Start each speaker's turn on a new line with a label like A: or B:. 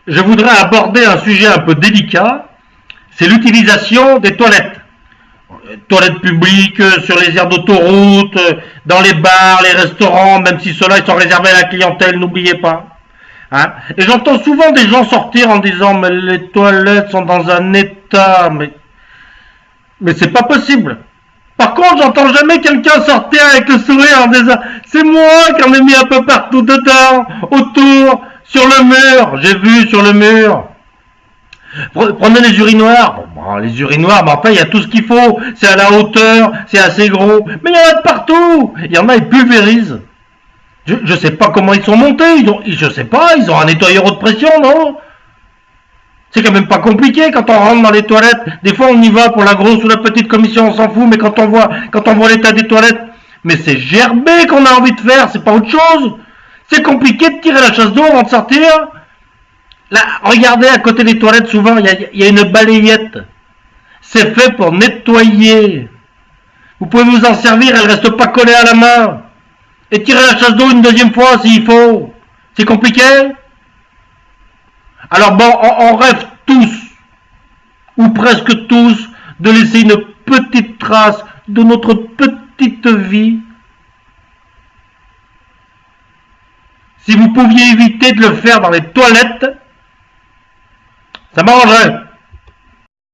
A: je voudrais aborder un sujet un peu délicat, c'est l'utilisation des toilettes. Toilettes publiques, sur les aires d'autoroute, dans les bars, les restaurants, même si ceux-là ils sont réservés à la clientèle, n'oubliez pas. Hein. Et j'entends souvent des gens sortir en disant mais les toilettes sont dans un état, mais c'est pas possible. Par contre, j'entends jamais quelqu'un sortir avec le sourire en disant c'est moi qui en ai mis un peu partout dedans, autour, sur le mur, j'ai vu sur le mur. Prenez les urinoirs. Bon, les urinoirs, mais enfin, il y a tout ce qu'il faut. C'est à la hauteur, c'est assez gros. Mais il y en a de partout. Il y en a, ils pulvérisent. Je sais pas comment ils sont montés. Je sais pas, ils ont un nettoyeur haute pression, non? C'est quand même pas compliqué quand on rentre dans les toilettes. Des fois, on y va pour la grosse ou la petite commission, on s'en fout. Mais quand on voit l'état des toilettes, mais c'est gerbé qu'on a envie de faire. C'est pas autre chose. C'est compliqué de tirer la chasse d'eau avant de sortir. Là, regardez à côté des toilettes, souvent, il y a une balayette. C'est fait pour nettoyer. Vous pouvez vous en servir, elle reste pas collée à la main. Et tirer la chasse d'eau une deuxième fois s'il faut. C'est compliqué? Alors bon, on rêve tous, ou presque tous, de laisser une petite trace de notre petite vie. Si vous pouviez éviter de le faire dans les toilettes, ça m'arrangerait.